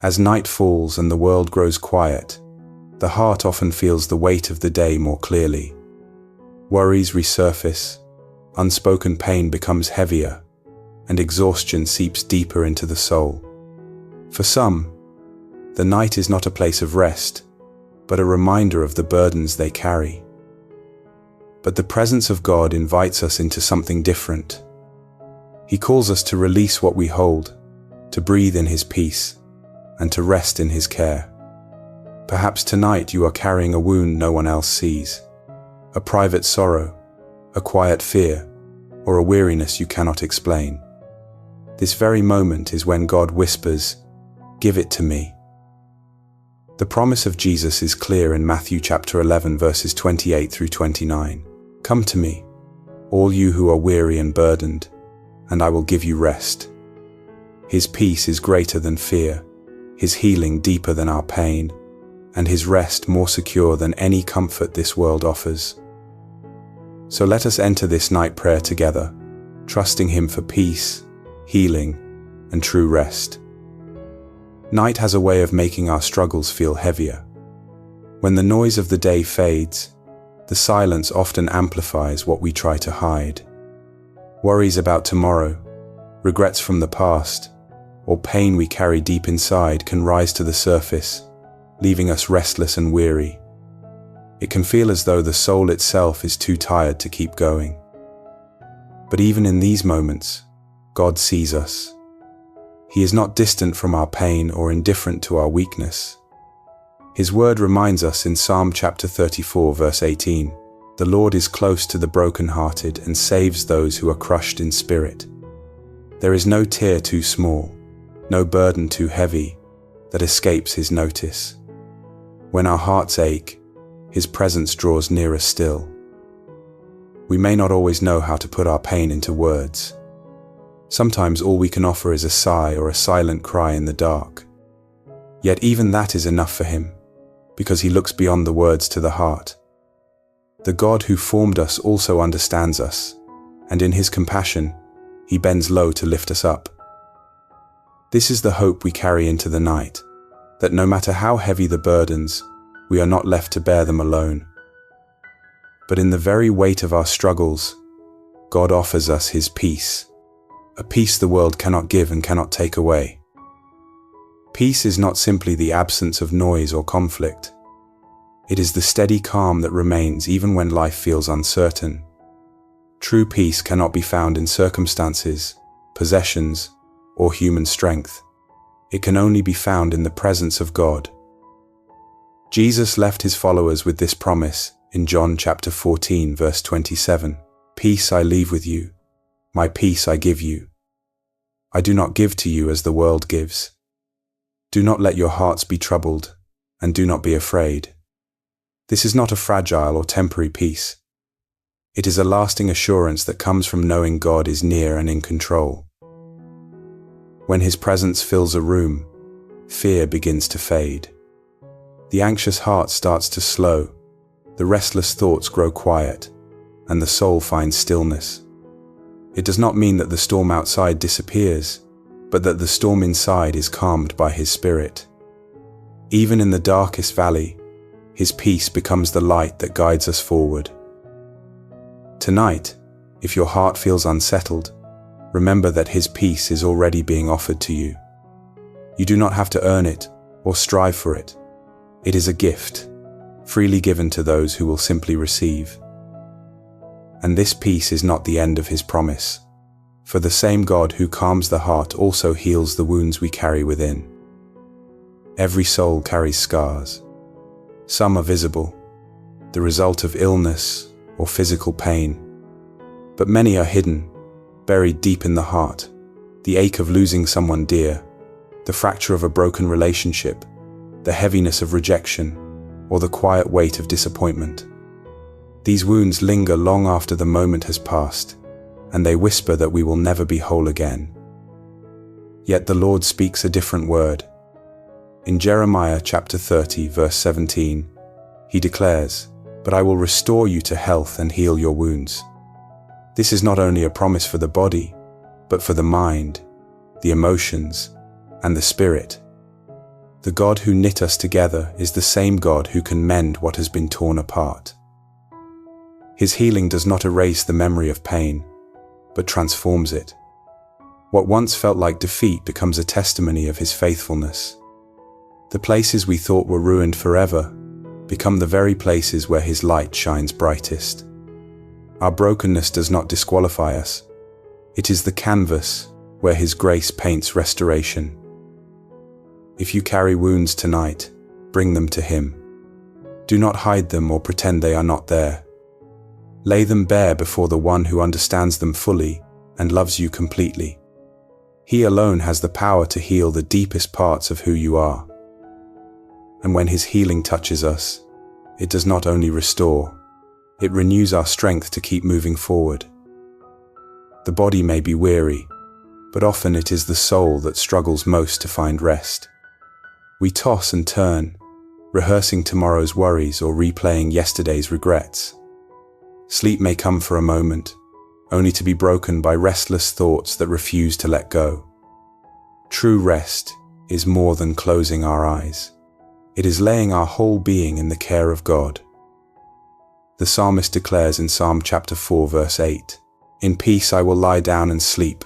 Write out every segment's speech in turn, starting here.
As night falls and the world grows quiet, the heart often feels the weight of the day more clearly. Worries resurface, unspoken pain becomes heavier, and exhaustion seeps deeper into the soul. For some, the night is not a place of rest, but a reminder of the burdens they carry. But the presence of God invites us into something different. He calls us to release what we hold, to breathe in His peace, and to rest in His care. Perhaps tonight you are carrying a wound no one else sees, a private sorrow, a quiet fear, or a weariness you cannot explain. This very moment is when God whispers, "Give it to me." The promise of Jesus is clear in Matthew chapter 11 verses 28 through 29. "Come to me, all you who are weary and burdened, and I will give you rest." His peace is greater than fear, His healing deeper than our pain, and His rest more secure than any comfort this world offers. So let us enter this night prayer together, trusting Him for peace, healing, and true rest. Night has a way of making our struggles feel heavier. When the noise of the day fades, the silence often amplifies what we try to hide. Worries about tomorrow, regrets from the past, or pain we carry deep inside can rise to the surface, leaving us restless and weary. It can feel as though the soul itself is too tired to keep going. But even in these moments, God sees us. He is not distant from our pain or indifferent to our weakness. His word reminds us in Psalm chapter 34 verse 18, "The Lord is close to the brokenhearted and saves those who are crushed in spirit." There is no tear too small, no burden too heavy that escapes His notice. When our hearts ache, His presence draws nearer still. We may not always know how to put our pain into words. Sometimes all we can offer is a sigh or a silent cry in the dark. Yet even that is enough for Him, because He looks beyond the words to the heart. The God who formed us also understands us, and in His compassion, He bends low to lift us up. This is the hope we carry into the night, that no matter how heavy the burdens, we are not left to bear them alone. But in the very weight of our struggles, God offers us His peace, a peace the world cannot give and cannot take away. Peace is not simply the absence of noise or conflict. It is the steady calm that remains even when life feels uncertain. True peace cannot be found in circumstances, possessions, or human strength. It can only be found in the presence of God. Jesus left His followers with this promise in John chapter 14 verse 27, "Peace I leave with you, my peace I give you. I do not give to you as the world gives. Do not let your hearts be troubled, and do not be afraid." This is not a fragile or temporary peace. It is a lasting assurance that comes from knowing God is near and in control. When His presence fills a room, fear begins to fade. The anxious heart starts to slow, the restless thoughts grow quiet, and the soul finds stillness. It does not mean that the storm outside disappears, but that the storm inside is calmed by His Spirit. Even in the darkest valley, His peace becomes the light that guides us forward. Tonight, if your heart feels unsettled, remember that His peace is already being offered to you. You do not have to earn it or strive for it. It is a gift, freely given to those who will simply receive. And this peace is not the end of His promise, for the same God who calms the heart also heals the wounds we carry within. Every soul carries scars. Some are visible, the result of illness or physical pain, but many are hidden, buried deep in the heart, the ache of losing someone dear, the fracture of a broken relationship, the heaviness of rejection, or the quiet weight of disappointment. These wounds linger long after the moment has passed, and they whisper that we will never be whole again. Yet the Lord speaks a different word. In Jeremiah chapter 30 verse 17, He declares, "But I will restore you to health and heal your wounds." This is not only a promise for the body, but for the mind, the emotions, and the spirit. The God who knit us together is the same God who can mend what has been torn apart. His healing does not erase the memory of pain, but transforms it. What once felt like defeat becomes a testimony of his faithfulness. The places we thought were ruined forever become the very places where his light shines brightest. Our brokenness does not disqualify us. It is the canvas where his grace paints restoration. If you carry wounds tonight, bring them to him. Do not hide them or pretend they are not there. Lay them bare before the one who understands them fully and loves you completely. He alone has the power to heal the deepest parts of who you are. And when his healing touches us, it does not only restore, it renews our strength to keep moving forward. The body may be weary, but often it is the soul that struggles most to find rest. We toss and turn, rehearsing tomorrow's worries or replaying yesterday's regrets. Sleep may come for a moment, only to be broken by restless thoughts that refuse to let go. True rest is more than closing our eyes. It is laying our whole being in the care of God. The psalmist declares in Psalm chapter 4 verse 8, "In peace I will lie down and sleep,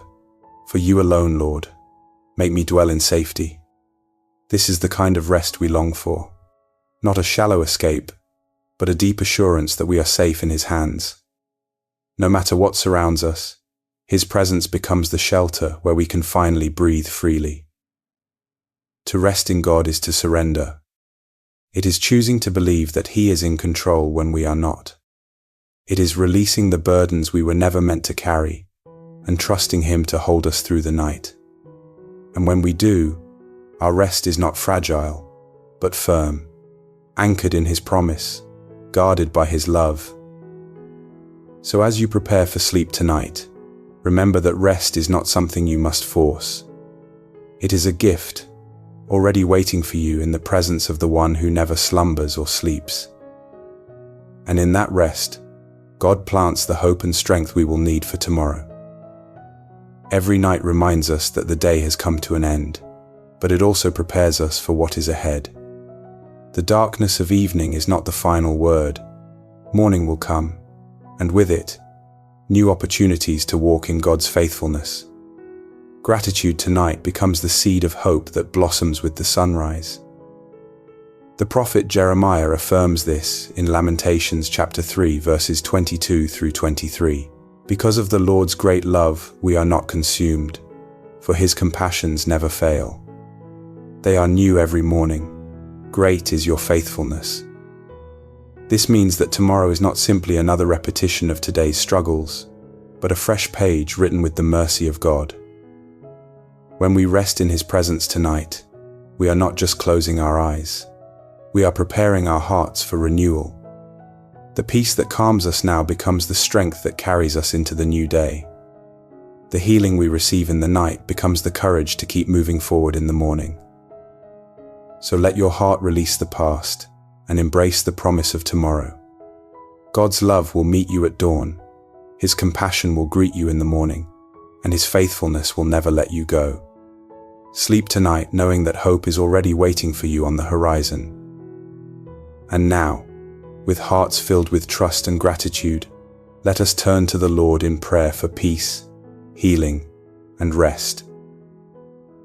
for you alone, Lord, make me dwell in safety." This is the kind of rest we long for, not a shallow escape, but a deep assurance that we are safe in his hands. No matter what surrounds us, his presence becomes the shelter where we can finally breathe freely. To rest in God is to surrender. It is choosing to believe that he is in control when we are not. It is releasing the burdens we were never meant to carry and trusting him to hold us through the night. And when we do, our rest is not fragile, but firm, anchored in his promise, guarded by his love. So as you prepare for sleep tonight, remember that rest is not something you must force. It is a gift, already waiting for you in the presence of the one who never slumbers or sleeps. And in that rest, God plants the hope and strength we will need for tomorrow. Every night reminds us that the day has come to an end, but it also prepares us for what is ahead. The darkness of evening is not the final word. Morning will come, and with it, new opportunities to walk in God's faithfulness. Gratitude tonight becomes the seed of hope that blossoms with the sunrise. The prophet Jeremiah affirms this in Lamentations chapter 3 verses 22 through 23. "Because of the Lord's great love, we are not consumed, for his compassions never fail. They are new every morning. Great is your faithfulness." This means that tomorrow is not simply another repetition of today's struggles, but a fresh page written with the mercy of God. When we rest in his presence tonight, we are not just closing our eyes. We are preparing our hearts for renewal. The peace that calms us now becomes the strength that carries us into the new day. The healing we receive in the night becomes the courage to keep moving forward in the morning. So let your heart release the past and embrace the promise of tomorrow. God's love will meet you at dawn. His compassion will greet you in the morning, and his faithfulness will never let you go. Sleep tonight knowing that hope is already waiting for you on the horizon. And now, with hearts filled with trust and gratitude, let us turn to the Lord in prayer for peace, healing, and rest.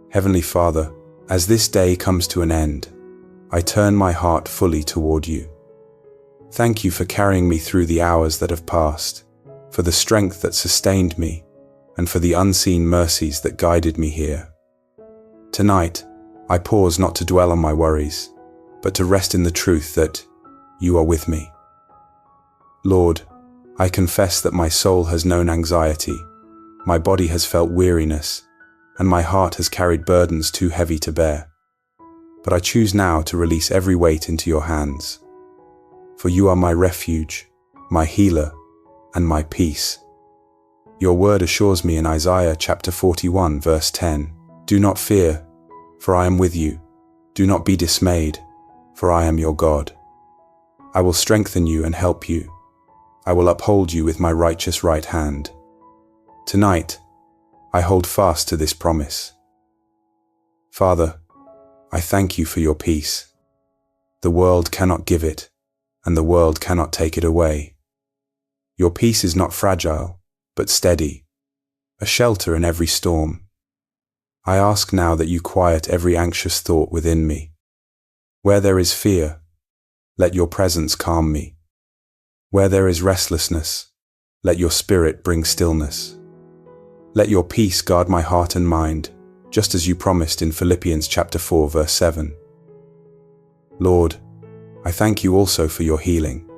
Heavenly Father, as this day comes to an end, I turn my heart fully toward you. Thank you for carrying me through the hours that have passed, for the strength that sustained me, and for the unseen mercies that guided me here. Tonight, I pause not to dwell on my worries, but to rest in the truth that you are with me. Lord, I confess that my soul has known anxiety, my body has felt weariness, and my heart has carried burdens too heavy to bear. But I choose now to release every weight into your hands. For you are my refuge, my healer, and my peace. Your word assures me in Isaiah chapter 41 verse 10, "Do not fear, for I am with you. Do not be dismayed, for I am your God. I will strengthen you and help you. I will uphold you with my righteous right hand." Tonight, I hold fast to this promise. Father, I thank you for your peace. The world cannot give it, and the world cannot take it away. Your peace is not fragile, but steady, a shelter in every storm. I ask now that you quiet every anxious thought within me. Where there is fear, let your presence calm me. Where there is restlessness, let your spirit bring stillness. Let your peace guard my heart and mind, just as you promised in Philippians chapter 4, verse 7. Lord, I thank you also for your healing.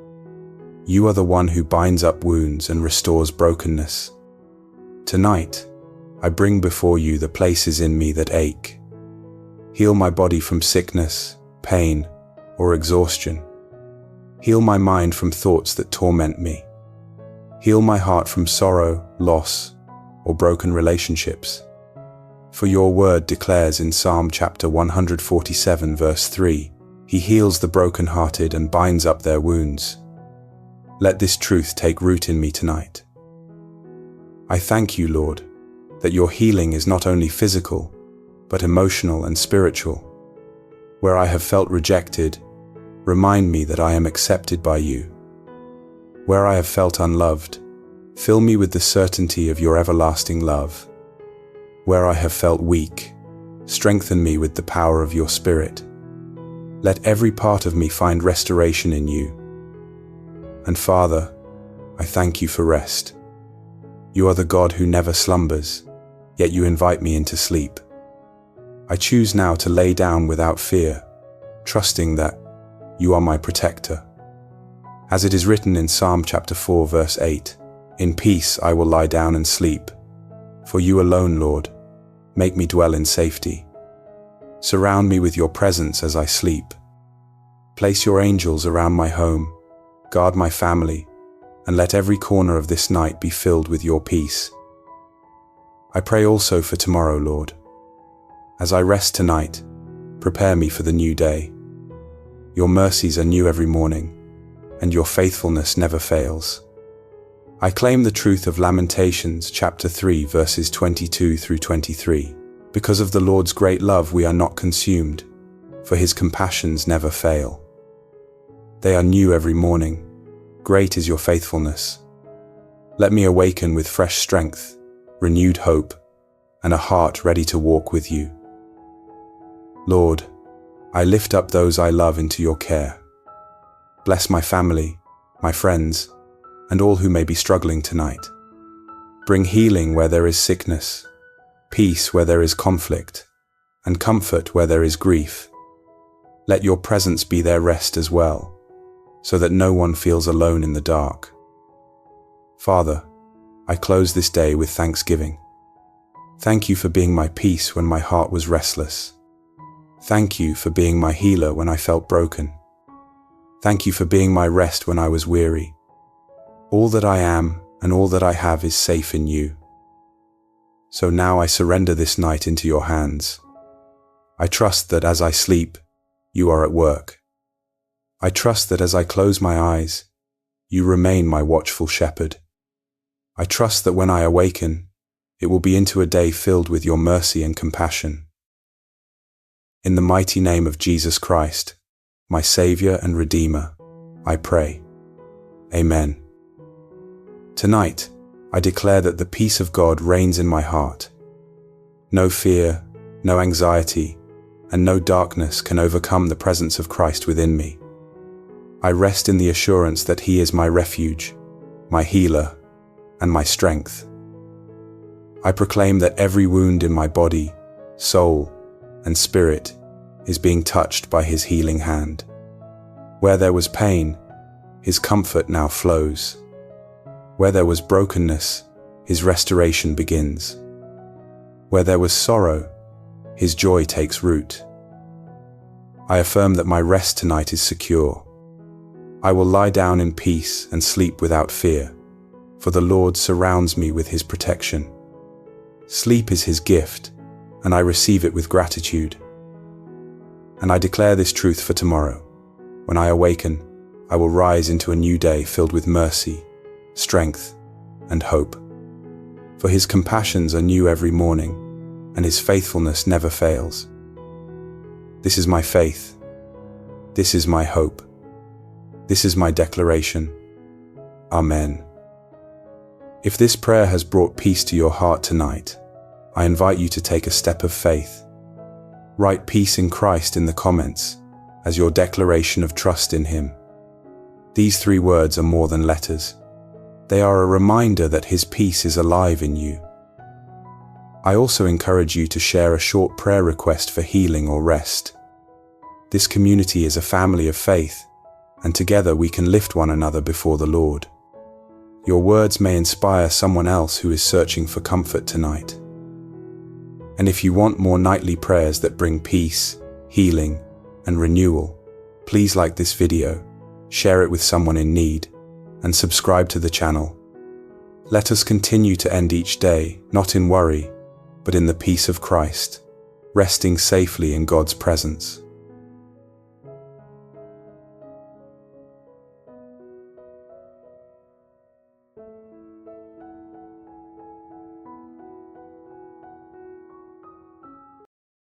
You are the one who binds up wounds and restores brokenness. Tonight, I bring before you the places in me that ache. Heal my body from sickness, pain, or exhaustion. Heal my mind from thoughts that torment me. Heal my heart from sorrow, loss, or broken relationships. For your word declares in Psalm chapter 147, verse 3, He heals the brokenhearted and binds up their wounds. Let this truth take root in me tonight. I thank you, Lord, that your healing is not only physical, but emotional and spiritual. Where I have felt rejected, remind me that I am accepted by you. Where I have felt unloved, fill me with the certainty of your everlasting love. Where I have felt weak, strengthen me with the power of your Spirit. Let every part of me find restoration in you. And Father, I thank you for rest. You are the God who never slumbers, yet you invite me into sleep. I choose now to lay down without fear, trusting that you are my protector. As it is written in Psalm chapter 4, verse 8, In peace I will lie down and sleep. For you alone, Lord, make me dwell in safety. Surround me with your presence as I sleep. Place your angels around my home, guard my family, and let every corner of this night be filled with your peace. I pray also for tomorrow, Lord. As I rest tonight, prepare me for the new day. Your mercies are new every morning, and your faithfulness never fails. I claim the truth of Lamentations chapter 3, verses 22 through 23. Because of the Lord's great love we are not consumed, for his compassions never fail. They are new every morning. Great is your faithfulness. Let me awaken with fresh strength, renewed hope, and a heart ready to walk with you. Lord, I lift up those I love into your care. Bless my family, my friends, and all who may be struggling tonight. Bring healing where there is sickness, peace where there is conflict, and comfort where there is grief. Let your presence be their rest as well, so that no one feels alone in the dark. Father, I close this day with thanksgiving. Thank you for being my peace when my heart was restless. Thank you for being my healer when I felt broken. Thank you for being my rest when I was weary. All that I am and all that I have is safe in you. So now I surrender this night into your hands. I trust that as I sleep, you are at work. I trust that as I close my eyes, you remain my watchful shepherd. I trust that when I awaken, it will be into a day filled with your mercy and compassion. In the mighty name of Jesus Christ, my Savior and Redeemer, I pray. Amen. Tonight, I declare that the peace of God reigns in my heart. No fear, no anxiety, and no darkness can overcome the presence of Christ within me. I rest in the assurance that He is my refuge, my healer, and my strength. I proclaim that every wound in my body, soul, and spirit is being touched by His healing hand. Where there was pain, His comfort now flows. Where there was brokenness, His restoration begins. Where there was sorrow, His joy takes root. I affirm that my rest tonight is secure. I will lie down in peace and sleep without fear, for the Lord surrounds me with His protection. Sleep is His gift, and I receive it with gratitude. And I declare this truth for tomorrow. When I awaken, I will rise into a new day filled with mercy, strength, and hope. For His compassions are new every morning, and His faithfulness never fails. This is my faith. This is my hope. This is my declaration. Amen. If this prayer has brought peace to your heart tonight, I invite you to take a step of faith. Write peace in Christ in the comments as your declaration of trust in Him. These 3 words are more than letters. They are a reminder that His peace is alive in you. I also encourage you to share a short prayer request for healing or rest. This community is a family of faith, and together we can lift one another before the Lord. Your words may inspire someone else who is searching for comfort tonight. And if you want more nightly prayers that bring peace, healing, and renewal, please like this video, share it with someone in need, and subscribe to the channel. Let us continue to end each day, not in worry, but in the peace of Christ, resting safely in God's presence.